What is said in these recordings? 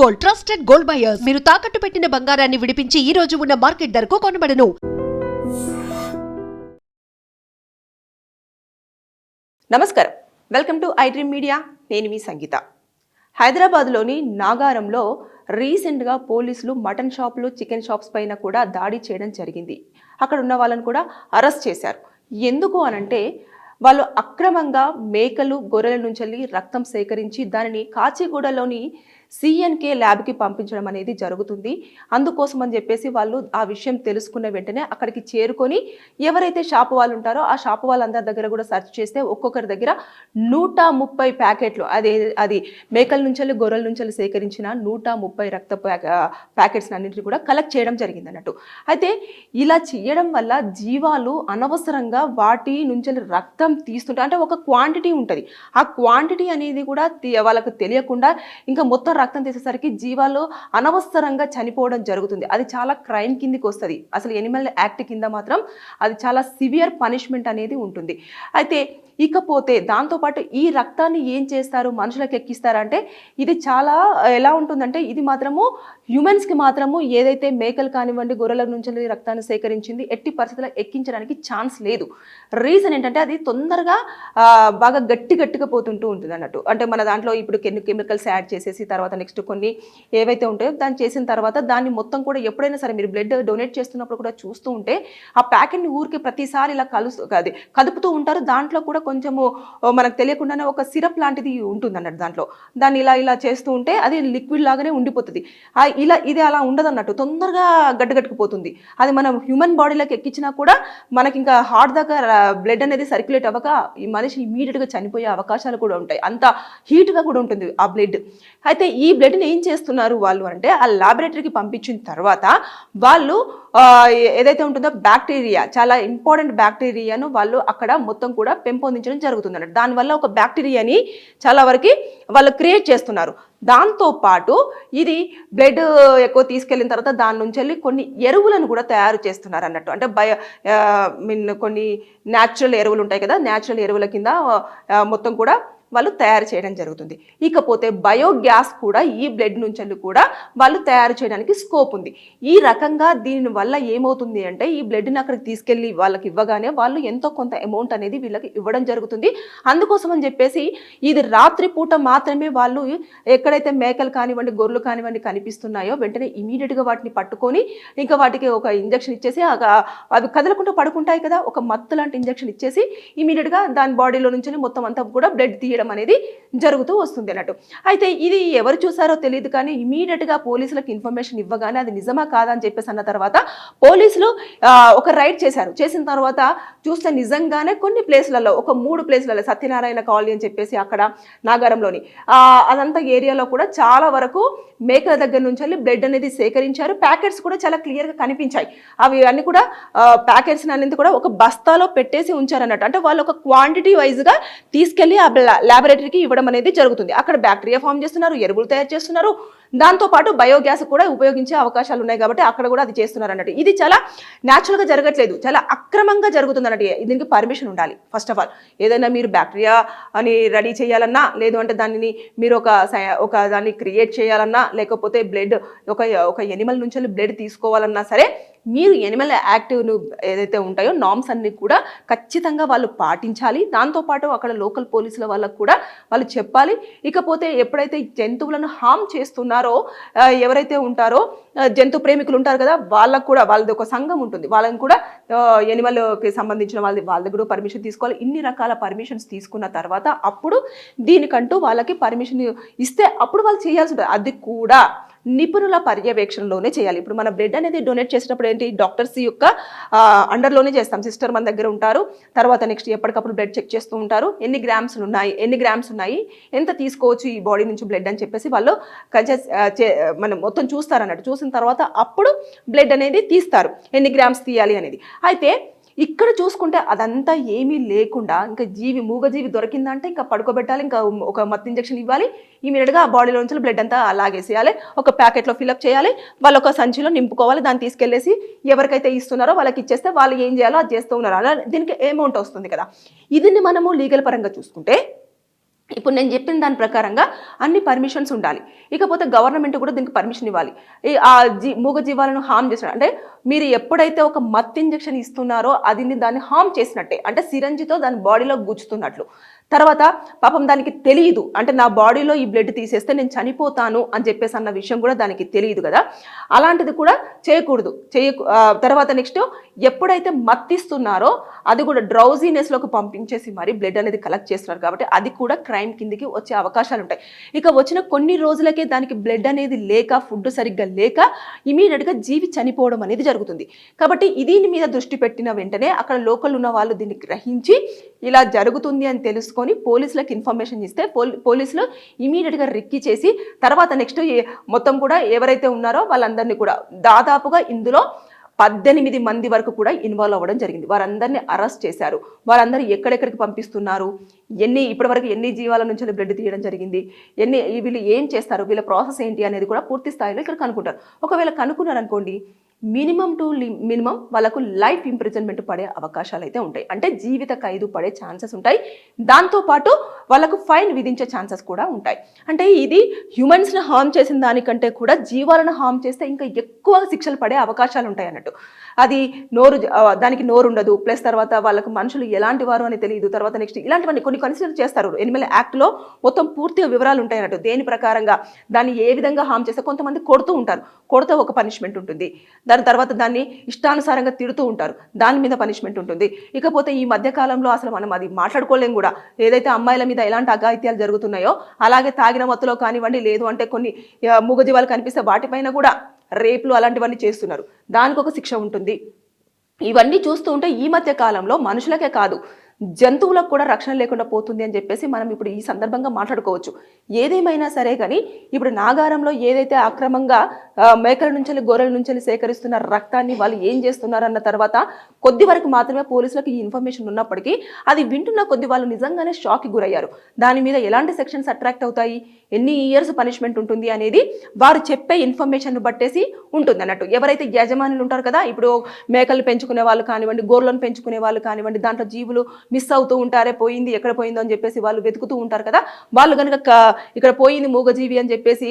Gold, trusted gold buyers. మీరు తాకట్టు పెట్టిన బంగారాన్ని విడిపించి ఈ రోజు ఉన్న మార్కెట్ ధరకు కొనబడను. నమస్కారం, welcome to I dream media. నేను మీ సంగీత. హైదరాబాద్లోని నాగారంలో రీసెంట్గా పోలీసులు మటన్ షాపులు, చికెన్ షాప్స్ పైన కూడా దాడి చేయడం జరిగింది. అక్కడ ఉన్న వాళ్ళని కూడా అరెస్ట్ చేశారు. ఎందుకు అనంటే వాళ్ళు అక్రమంగా మేకలు, గొర్రెల నుంచి రక్తం సేకరించి దానిని కాచిగూడలోని సిఎన్కే ల్యాబ్కి పంపించడం అనేది జరుగుతుంది. అందుకోసం అని చెప్పేసి వాళ్ళు ఆ విషయం తెలుసుకున్న వెంటనే అక్కడికి చేరుకొని ఎవరైతే షాపు వాళ్ళు ఉంటారో ఆ షాపు వాళ్ళందరి దగ్గర కూడా సెర్చ్ చేస్తే ఒక్కొక్కరి దగ్గర 130 ప్యాకెట్లు అది మేకల నుంచి, గొర్రెల నుంచి సేకరించిన 130 రక్త ప్యాకెట్స్ అన్నింటినీ కూడా కలెక్ట్ చేయడం జరిగింది అన్నట్టు. అయితే ఇలా చేయడం వల్ల జీవాలు అనవసరంగా వాటి నుంచి రక్తం తీస్తుంటే, అంటే ఒక క్వాంటిటీ ఉంటుంది, ఆ క్వాంటిటీ అనేది కూడా వాళ్ళకు తెలియకుండా ఇంకా మొత్తం రక్తం తీసేసరికి జీవాలు అనవసరంగా చనిపోవడం జరుగుతుంది. అది చాలా క్రైమ్ కిందికి వస్తుంది. అసలు ఎనిమల్ యాక్ట్ కింద మాత్రం అది చాలా సివియర్ పనిష్మెంట్ అనేది ఉంటుంది. అయితే ఇకపోతే దాంతోపాటు ఈ రక్తాన్ని ఏం చేస్తారు, మనుషులకు ఎక్కిస్తారంటే ఇది చాలా ఎలా ఉంటుందంటే ఇది మాత్రము హ్యూమన్స్కి మాత్రము ఏదైతే మేకలు కానివ్వండి, గొర్రెల నుంచి రక్తాన్ని సేకరించింది ఎట్టి పరిస్థితుల్లో ఎక్కించడానికి ఛాన్స్ లేదు. రీజన్ ఏంటంటే అది తొందరగా బాగా గట్టిగా పోతుంటూ ఉంటుంది అన్నట్టు. అంటే మన దాంట్లో ఇప్పుడు కెమికల్స్ యాడ్ చేసేసి తర్వాత నెక్స్ట్ కొన్ని ఏవైతే ఉంటాయో దాన్ని చేసిన తర్వాత దాన్ని మొత్తం కూడా ఎప్పుడైనా సరే మీరు బ్లడ్ డొనేట్ చేస్తున్నప్పుడు కూడా చూస్తూ ఉంటే ఆ ప్యాకెట్ని ఊరికి ప్రతిసారి ఇలా కదుపుతూ ఉంటారు. దాంట్లో కూడా కొంచెము మనకు తెలియకుండానే ఒక సిరప్ లాంటిది ఉంటుంది అన్నట్టు. దాంట్లో దాన్ని ఇలా చేస్తూ ఉంటే అది లిక్విడ్ లాగానే ఉండిపోతుంది. ఇది అలా ఉండదు అన్నట్టు, తొందరగా గట్టుకుపోతుంది. అది మనం హ్యూమన్ బాడీలోకి ఎక్కించినా కూడా మనకి ఇంకా హార్ట్ దాకా బ్లడ్ అనేది సర్క్యులేట్ అవ్వక ఈ మనిషి ఇమీడియట్గా చనిపోయే అవకాశాలు కూడా ఉంటాయి. అంత హీట్గా కూడా ఉంటుంది ఆ బ్లడ్. అయితే ఈ బ్లడ్ని ఏం చేస్తున్నారు వాళ్ళు అంటే ఆ ల్యాబొరేటరీకి పంపించిన తర్వాత వాళ్ళు ఏదైతే ఉంటుందో బ్యాక్టీరియా, చాలా ఇంపార్టెంట్ బ్యాక్టీరియాను వాళ్ళు అక్కడ మొత్తం కూడా పెంపొందించడం జరుగుతుంది అన్నట్టు. దానివల్ల ఒక బ్యాక్టీరియాని చాలా వరకు వాళ్ళు క్రియేట్ చేస్తున్నారు. దాంతోపాటు ఇది బ్లడ్ ఎక్కువ తీసుకెళ్ళిన తర్వాత దాని నుంచి వెళ్ళి కొన్ని ఎరువులను కూడా తయారు చేస్తున్నారు అన్నట్టు. అంటే కొన్ని న్యాచురల్ ఎరువులు ఉంటాయి కదా, న్యాచురల్ ఎరువుల కింద మొత్తం కూడా వాళ్ళు తయారు చేయడం జరుగుతుంది. ఇకపోతే బయోగ్యాస్ కూడా ఈ బ్లడ్ నుంచి కూడా వాళ్ళు తయారు చేయడానికి స్కోప్ ఉంది. ఈ రకంగా దీనివల్ల ఏమవుతుంది అంటే ఈ బ్లడ్ని అక్కడికి తీసుకెళ్ళి వాళ్ళకి ఇవ్వగానే వాళ్ళు ఎంతో కొంత అమౌంట్ అనేది వీళ్ళకి ఇవ్వడం జరుగుతుంది. అందుకోసం అని చెప్పేసి ఇది రాత్రి పూట మాత్రమే వాళ్ళు ఎక్కడైతే మేకలు కానివ్వండి, గొర్రెలు కానివ్వండి కనిపిస్తున్నాయో వెంటనే ఇమీడియట్గా వాటిని పట్టుకొని ఇంకా వాటికి ఒక ఇంజక్షన్ ఇచ్చేసి అవి కదలకుండా పడుకుంటాయి కదా, ఒక మత్తు లాంటి ఇంజక్షన్ ఇచ్చేసి ఇమీడియట్గా దాని బాడీలో నుంచి మొత్తం అంతా కూడా బ్లడ్ తీయడం అనేది జరుగుతూ వస్తుంది అన్నట్టు. అయితే ఇది ఎవరు చూసారో తెలియదు కానీ ఇమీడియట్గా పోలీసులకు ఇన్ఫర్మేషన్ ఇవ్వగానే అది నిజమా కాదా అని చెప్పేసి అన్న తర్వాత పోలీసులు ఒక రైడ్ చేశారు. చేసిన తర్వాత చూస్తే నిజంగానే కొన్ని ప్లేసులలో, ఒక 3 ప్లేసులలో, సత్యనారాయణ కాలనీ అని చెప్పేసి అక్కడ నాగారంలోని అదంతా ఏరియాలో కూడా చాలా వరకు మేకల దగ్గర నుంచి వెళ్ళి బ్లడ్ అనేది సేకరించారు. ప్యాకెట్స్ కూడా చాలా క్లియర్గా కనిపించాయి. అవి అన్ని కూడా ప్యాకెట్స్ అన్నింటి కూడా ఒక బస్తాలో పెట్టేసి ఉంచారన్నట్టు. అంటే వాళ్ళు ఒక క్వాంటిటీ వైజ్గా తీసుకెళ్ళి ఆ ల్యాబొరేటరీకి ఇవ్వడం అనేది జరుగుతుంది. అక్కడ బ్యాక్టీరియా ఫామ్ చేస్తున్నారు, ఎరువులు తయారు చేస్తున్నారు, దాంతోపాటు బయోగ్యాస్ కూడా ఉపయోగించే అవకాశాలు ఉన్నాయి కాబట్టి అక్కడ కూడా అది చేస్తున్నారు అన్నట్టు. ఇది చాలా న్యాచురల్గా జరగట్లేదు, చాలా అక్రమంగా జరుగుతుంది అన్నట్టు. దీనికి పర్మిషన్ ఉండాలి. ఫస్ట్ ఆఫ్ ఆల్ ఏదైనా మీరు బ్యాక్టీరియా అని రెడీ చేయాలన్నా, లేదు అంటే దానిని మీరు ఒక దాన్ని క్రియేట్ చేయాలన్నా, లేకపోతే బ్లడ్ ఒక ఎనిమల్ నుంచి బ్లడ్ తీసుకోవాలన్నా సరే మీరు ఎనిమల్ యాక్టివ్ను ఏదైతే ఉంటాయో నామ్స్ అన్ని కూడా ఖచ్చితంగా వాళ్ళు పాటించాలి. దాంతోపాటు అక్కడ లోకల్ పోలీసుల వాళ్ళకు కూడా వాళ్ళు చెప్పాలి. ఇకపోతే ఎప్పుడైతే జంతువులను హామ్ చేస్తున్నారో ఎవరైతే ఉంటారో జంతు ప్రేమికులు ఉంటారు కదా, వాళ్ళకు కూడా వాళ్ళది ఒక సంఘం ఉంటుంది, వాళ్ళని కూడా ఎనిమల్కి సంబంధించిన వాళ్ళ దగ్గర పర్మిషన్ తీసుకోవాలి. ఇన్ని రకాల పర్మిషన్స్ తీసుకున్న తర్వాత అప్పుడు దీనికంటూ వాళ్ళకి పర్మిషన్ ఇస్తే అప్పుడు వాళ్ళు చేయాల్సి ఉంటుంది. అది కూడా నిపుణుల పర్యవేక్షణలోనే చేయాలి. ఇప్పుడు మన బ్లడ్ అనేది డొనేట్ చేసేటప్పుడు ఏంటి, డాక్టర్స్ యొక్క అండర్లోనే చేస్తాం. సిస్టర్ మన దగ్గర ఉంటారు. తర్వాత నెక్స్ట్ ఎప్పటికప్పుడు బ్లడ్ చెక్ చేస్తూ ఉంటారు. ఎన్ని గ్రామ్స్ ఉన్నాయి, ఎంత తీసుకోవచ్చు ఈ బాడీ నుంచి బ్లడ్ అని చెప్పేసి వాళ్ళు మనం మొత్తం చూస్తారు అన్నట్టు. చూసిన తర్వాత అప్పుడు బ్లడ్ అనేది తీస్తారు, ఎన్ని గ్రామ్స్ తీయాలి అనేది. అయితే ఇక్కడ చూసుకుంటే అదంతా ఏమీ లేకుండా ఇంకా మూగజీవి దొరికిందంటే ఇంకా పడుకోబెట్టాలి, ఇంకా ఒక మత్తు ఇంజెక్షన్ ఇవ్వాలి, ఇమీడియట్గా ఆ బాడీలో నుంచి బ్లడ్ అంతా లాగేసేయాలి, ఒక ప్యాకెట్లో ఫిల్అప్ చేయాలి, వాళ్ళు ఒక సంచిలో నింపుకోవాలి, దాన్ని తీసుకెళ్లేసి ఎవరికైతే ఇస్తున్నారో వాళ్ళకి ఇచ్చేస్తే వాళ్ళు ఏం చేయాలో అది చేస్తూ ఉన్నారు. అలా దీనికి అమౌంట్ వస్తుంది కదా. ఇది మనము లీగల్ పరంగా చూసుకుంటే ఇప్పుడు నేను చెప్పిన దాని ప్రకారంగా అన్ని పర్మిషన్స్ ఉండాలి. ఇకపోతే గవర్నమెంట్ కూడా దీనికి పర్మిషన్ ఇవ్వాలి. మూగ జీవాలను హామ్ చేసిన అంటే మీరు ఎప్పుడైతే ఒక మత్ ఇంజెక్షన్ ఇస్తున్నారో అది దాన్ని హామ్ చేసినట్టే, అంటే సిరంజితో దాని బాడీలో గుచ్చుతున్నట్లు. తర్వాత పాపం దానికి తెలియదు, అంటే నా బాడీలో ఈ బ్లడ్ తీసేస్తే నేను చనిపోతాను అని చెప్పేసి అన్న విషయం కూడా దానికి తెలియదు కదా. అలాంటిది కూడా చేయకూడదు. తర్వాత నెక్స్ట్ ఎప్పుడైతే మత్తిస్తున్నారో అది కూడా డ్రౌజీనెస్లోకి పంపించేసి మరి బ్లడ్ అనేది కలెక్ట్ చేస్తున్నారు కాబట్టి అది కూడా క్రైమ్ కిందికి వచ్చే అవకాశాలు ఉంటాయి. ఇక వచ్చిన కొన్ని రోజులకే దానికి బ్లడ్ అనేది లేక, ఫుడ్ సరిగ్గా లేక ఇమీడియట్గా జీవి చనిపోవడం అనేది జరుగుతుంది. కాబట్టి దీని మీద దృష్టి పెట్టిన వెంటనే అక్కడ లోకల్ ఉన్న వాళ్ళు దీన్ని గ్రహించి ఇలా జరుగుతుంది అని తెలుసుకొని పోలీసులకు ఇన్ఫర్మేషన్ ఇస్తే పోలీసులు ఇమీడియట్గా రిక్కి చేసి తర్వాత నెక్స్ట్ మొత్తం కూడా ఎవరైతే ఉన్నారో వాళ్ళందరినీ కూడా దాదాపుగా ఇందులో 18 మంది వరకు కూడా ఇన్వాల్వ్ అవ్వడం జరిగింది. వారందరినీ అరెస్ట్ చేశారు. వారందరూ ఎక్కడెక్కడికి పంపిస్తున్నారు, ఇప్పటివరకు ఎన్ని జీవాల నుంచి బ్లడ్ తీయడం జరిగింది, వీళ్ళు ఏం చేస్తారు, వీళ్ళ ప్రాసెస్ ఏంటి అనేది కూడా పూర్తి స్థాయిలో ఇక్కడ కనుక్కుంటారు. ఒకవేళ కనుక్కున్నారనుకోండి మినిమం టు మినిమం వాళ్ళకు లైఫ్ ఇంప్రిజన్మెంట్ పడే అవకాశాలు అయితే ఉంటాయి, అంటే జీవిత ఖైదు పడే ఛాన్సెస్ ఉంటాయి. దాంతోపాటు వాళ్ళకు ఫైన్ విధించే ఛాన్సెస్ కూడా ఉంటాయి. అంటే ఇది హ్యూమన్స్ని హార్మ్ చేసిన దానికంటే కూడా జీవాలను హార్మ్ చేస్తే ఇంకా ఎక్కువ శిక్షలు పడే అవకాశాలు ఉంటాయి అన్నట్టు. అది దానికి నోరు ఉండదు, ప్లస్ తర్వాత వాళ్ళకు మనుషులు ఎలాంటి వారు అని తెలియదు. తర్వాత నెక్స్ట్ ఇలాంటివన్నీ కొన్ని కన్సిడర్ చేస్తారు. ఎనిమల్ యాక్ట్లో మొత్తం పూర్తిగా వివరాలు ఉంటాయి అన్నట్టు. దేని ప్రకారంగా దాన్ని ఏ విధంగా హార్మ్ చేస్తే కొంతమంది కొడుతూ ఉంటారు, కొడితే ఒక పనిష్మెంట్ ఉంటుంది. దాని తర్వాత దాన్ని ఇష్టానుసారంగా తిడుతూ ఉంటారు, దాని మీద పనిష్మెంట్ ఉంటుంది. ఇకపోతే ఈ మధ్య కాలంలో అసలు మనం అది మాట్లాడుకోలేం కూడా. ఏదైతే అమ్మాయిల మీద ఎలాంటి అఘాయిత్యాలు జరుగుతున్నాయో అలాగే తాగిన మత్తులో కానివ్వండి, లేదు అంటే కొన్ని మూగజీవాలు కనిపిస్తే వాటిపైన కూడా రేపులు అలాంటివన్నీ చేస్తున్నారు, దానికి ఒక శిక్ష ఉంటుంది. ఇవన్నీ చూస్తూ ఉంటే ఈ మధ్య కాలంలో మనుషులకే కాదు జంతువులకు కూడా రక్షణ లేకుండా పోతుంది అని చెప్పేసి మనం ఇప్పుడు ఈ సందర్భంగా మాట్లాడుకోవచ్చు. ఏదేమైనా సరే కానీ ఇప్పుడు నాగారంలో ఏదైతే అక్రమంగా మేకల నుంచి గొర్రెల నుంచి సేకరిస్తున్న రక్తాన్ని వాళ్ళు ఏం చేస్తున్నారు అన్న తర్వాత కొద్ది వరకు మాత్రమే పోలీసులకు ఈ ఇన్ఫర్మేషన్ ఉన్నప్పటికీ అది వింటున్న కొద్ది వాళ్ళు నిజంగానే షాక్కి గురయ్యారు. దాని మీద ఎలాంటి సెక్షన్స్ అట్రాక్ట్ అవుతాయి, ఎన్ని ఇయర్స్ పనిష్మెంట్ ఉంటుంది అనేది వారు చెప్పే ఇన్ఫర్మేషన్ బట్టేసి ఉంటుంది అన్నట్టు. ఎవరైతే యజమానులు ఉంటారు కదా, ఇప్పుడు మేకలు పెంచుకునే వాళ్ళు కానివ్వండి, గొర్రెలను పెంచుకునే వాళ్ళు కానివ్వండి, దాంట్లో జీవులు మిస్ అవుతూ ఉంటారే, పోయింది ఎక్కడ పోయిందో అని చెప్పేసి వాళ్ళు వెతుకుతూ ఉంటారు కదా. వాళ్ళు కనుక ఇక్కడ పోయింది మూగజీవి అని చెప్పేసి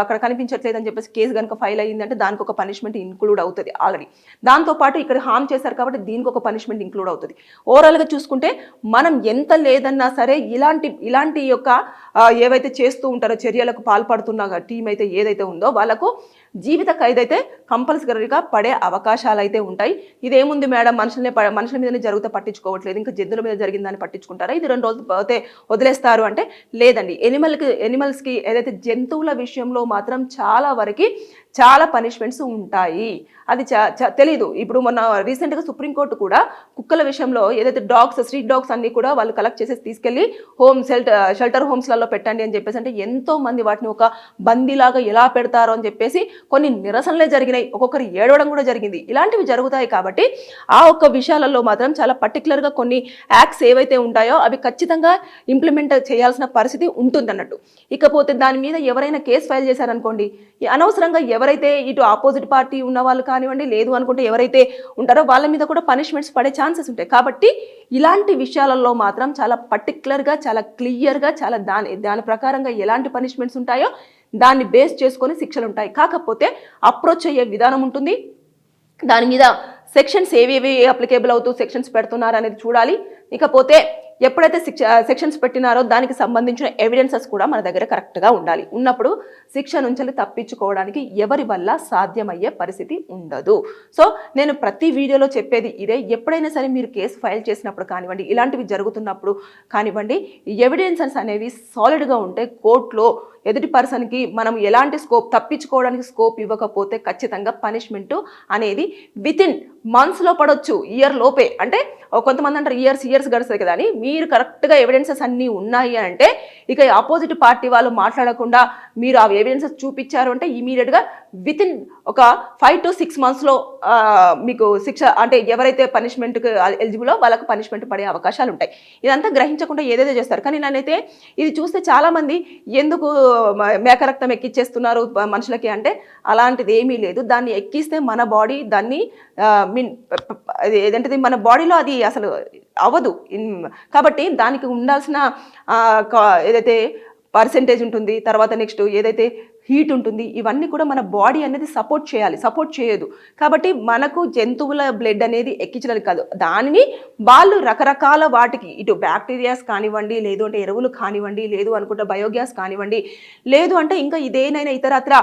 అక్కడ కనిపించట్లేదు అని చెప్పేసి కేసు కనుక ఫైల్ అయ్యిందంటే దానికి ఒక పనిష్మెంట్ ఇంక్లూడ్ అవుతుంది ఆల్రెడీ. దాంతోపాటు ఇక్కడ హార్మ్ చేశారు కాబట్టి దీనికి ఒక పనిష్మెంట్ ఇంక్లూడ్ అవుతుంది. ఓవరాల్గా చూసుకుంటే మనం ఎంత లేదన్నా సరే ఇలాంటి యొక్క ఏవైతే చేస్తూ ఉంటారో చర్యలకు పాల్పడుతున్న టీం అయితే ఏదైతే ఉందో వాళ్ళకు జీవిత ఖైదైతే కంపల్సరీగా పడే అవకాశాలు అయితే ఉంటాయి. ఇదేముంది మేడం, మనుషుల మీదనే జరిగితే పట్టించుకోవట్లేదు, ఇంకా జంతువుల మీద జరిగిందని పట్టించుకుంటారా, ఇది 2 రోజులు పోతే వదిలేస్తారు అంటే లేదండి. ఎనిమల్స్కి ఏదైతే జంతువుల విషయంలో మాత్రం చాలా పనిష్మెంట్స్ ఉంటాయి. అది తెలీదు. ఇప్పుడు మొన్న రీసెంట్గా సుప్రీంకోర్టు కూడా కుక్కల విషయంలో ఏదైతే స్ట్రీట్ డాగ్స్ అన్ని కూడా వాళ్ళు కలెక్ట్ చేసి తీసుకెళ్లి షెల్టర్ హోమ్స్లలో పెట్టండి అని చెప్పేసి, అంటే ఎంతో మంది వాటిని ఒక బందీలాగా ఎలా పెడతారో అని చెప్పేసి కొన్ని నిరసనలే జరిగినాయి, ఒక్కొక్కరు ఏడవడం కూడా జరిగింది. ఇలాంటివి జరుగుతాయి కాబట్టి ఆ ఒక్క విషయాలలో మాత్రం చాలా పర్టికులర్గా కొన్ని యాక్ట్స్ ఏవైతే ఉంటాయో అవి ఖచ్చితంగా ఇంప్లిమెంట్ చేయాల్సిన పరిస్థితి ఉంటుంది అన్నట్టు. ఇకపోతే దాని మీద ఎవరైనా కేసు ఫైల్ చేశారనుకోండి, అనవసరంగా ఎవరైతే ఇటు ఆపోజిట్ పార్టీ ఉన్న వాళ్ళు కానివ్వండి, లేదు అనుకుంటే ఎవరైతే ఉంటారో వాళ్ళ మీద కూడా పనిష్మెంట్స్ పడే ఛాన్సెస్ ఉంటాయి. కాబట్టి ఇలాంటి విషయాలలో మాత్రం చాలా పర్టికులర్గా, చాలా క్లియర్గా, చాలా దాని ప్రకారంగా ఎలాంటి పనిష్మెంట్స్ ఉంటాయో దాన్ని బేస్ చేసుకొని శిక్షలు ఉంటాయి. కాకపోతే అప్రోచ్ అయ్యే విధానం ఉంటుంది. దాని మీద సెక్షన్స్ ఏవేవి అప్లికేబుల్ అవుతూ సెక్షన్స్ పెడుతున్నారు అనేది చూడాలి. ఇకపోతే ఎప్పుడైతే సెక్షన్స్ పెట్టినారో దానికి సంబంధించిన ఎవిడెన్సెస్ కూడా మన దగ్గర కరెక్ట్గా ఉండాలి. ఉన్నప్పుడు శిక్ష నుంచి తప్పించుకోవడానికి ఎవరి వల్ల సాధ్యమయ్యే పరిస్థితి ఉండదు. సో నేను ప్రతి వీడియోలో చెప్పేది ఇదే, ఎప్పుడైనా సరే మీరు కేసు ఫైల్ చేసినప్పుడు కానివ్వండి, ఇలాంటివి జరుగుతున్నప్పుడు కానివ్వండి, ఎవిడెన్సెస్ అనేవి సాలిడ్గా ఉంటే కోర్టులో ఎదుటి పర్సన్కి మనం ఎలాంటి తప్పించుకోవడానికి స్కోప్ ఇవ్వకపోతే ఖచ్చితంగా పనిష్మెంట్ అనేది వితిన్ మంత్స్లో పడవచ్చు, ఇయర్ లోపే. అంటే కొంతమంది అంటారు ఇయర్స్ గడుస్తుంది కదా అని. మీరు కరెక్ట్గా ఎవిడెన్సెస్ అన్నీ ఉన్నాయి అంటే ఇక ఆపోజిట్ పార్టీ వాళ్ళు మాట్లాడకుండా మీరు ఆ ఎవిడెన్సెస్ చూపించారు అంటే ఇమీడియట్గా వితిన్ ఒక 5 to 6 monthsలో మీకు శిక్ష, అంటే ఎవరైతే పనిష్మెంట్కి ఎలిజిబులో వాళ్ళకు పనిష్మెంట్ పడే అవకాశాలు ఉంటాయి. ఇదంతా గ్రహించకుండా ఏదైతే చేస్తారు. కానీ నేనైతే ఇది చూస్తే చాలామంది ఎందుకు మేకరక్తం ఎక్కిచ్చేస్తున్నారు మనుషులకి అంటే అలాంటిది ఏమీ లేదు. దాన్ని ఎక్కిస్తే మన బాడీ దాన్ని ఏదంటే మన బాడీలో అది అసలు అవ్వదు. కాబట్టి దానికి ఉండాల్సిన ఏదైతే పర్సెంటేజ్ ఉంటుంది, తర్వాత నెక్స్ట్ ఏదైతే హీట్ ఉంటుంది, ఇవన్నీ కూడా మన బాడీ అనేది సపోర్ట్ చేయాలి, సపోర్ట్ చేయదు. కాబట్టి మనకు జంతువుల బ్లడ్ అనేది ఎక్కించడానికి కాదు, దానిని వాళ్ళు రకరకాల వాటికి ఇటు బ్యాక్టీరియాస్ కానివ్వండి, లేదు అంటే ఎరువులు కానివ్వండి, లేదు అనుకుంటే బయోగ్యాస్ కానివ్వండి, లేదు అంటే ఇంకా ఇదేనైనా ఇతరత్ర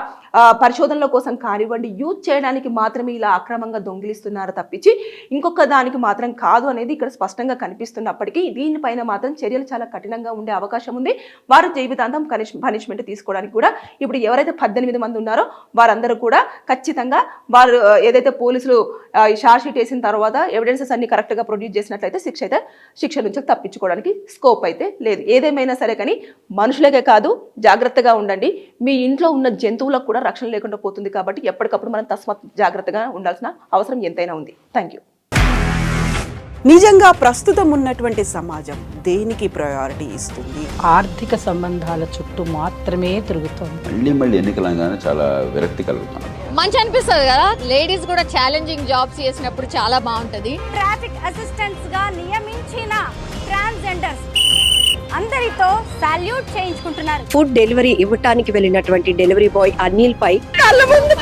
పరిశోధనల కోసం కానివ్వండి యూజ్ చేయడానికి మాత్రమే ఇలా అక్రమంగా దొంగిలిస్తున్నారు తప్పించి ఇంకొక దానికి మాత్రం కాదు అనేది ఇక్కడ స్పష్టంగా కనిపిస్తున్నప్పటికీ దీనిపైన మాత్రం చర్యలు చాలా కఠినంగా ఉండే అవకాశం ఉంది. వారు జీవితాంతం పనిష్మెంట్ తీసుకోవడానికి కూడా ఇప్పుడు ఎవరైతే 18 మంది ఉన్నారో వారందరూ కూడా ఖచ్చితంగా వారు ఏదైతే పోలీసులు షార్ట్ షీట్ వేసిన తర్వాత ఎవిడెన్సెస్ అన్ని కరెక్ట్గా ప్రొడ్యూస్ చేసినట్లయితే శిక్ష నుంచి తప్పించుకోవడానికి స్కోప్ అయితే లేదు. ఏదేమైనా సరే కానీ మనుషులకే కాదు, జాగ్రత్తగా ఉండండి. మీ ఇంట్లో ఉన్న జంతువులకు కూడా రక్షణ లేకుండా పోతుంది. కాబట్టి ఎప్పటికప్పుడు మనం తస్మాత్ జాగ్రత్తగా ఉండాల్సిన అవసరం ఎంతైనా ఉంది. Thank you. నిజంగా ప్రస్తుతం ఉన్నటువంటి సమాజం దేనికి ప్రయారిటీ ఇస్తుంది? ఆర్థిక సంబంధాల చుట్టూ మాత్రమే తిరుగుతుంది. మళ్ళీ ఎన్నికలంగానే చాలా విరక్తి కలుగుతాను. మంచి అనిపిస్తుంది కదా, లేడీస్ కూడా ఛాలెంజింగ్ జాబ్స్ చేసినప్పుడు చాలా బాగుంటది. ట్రాఫిక్ అసిస్టెంట్స్ గా నియమించిన ట్రాన్స్జెండర్స్ అందరితో సాల్యూట్ చేయించుకుంటున్నారు. ఫుడ్ డెలివరీ ఇవ్వటానికి వెళ్ళినటువంటి డెలివరీ బాయ్ అనిల్ పై కళ్ళ ముందు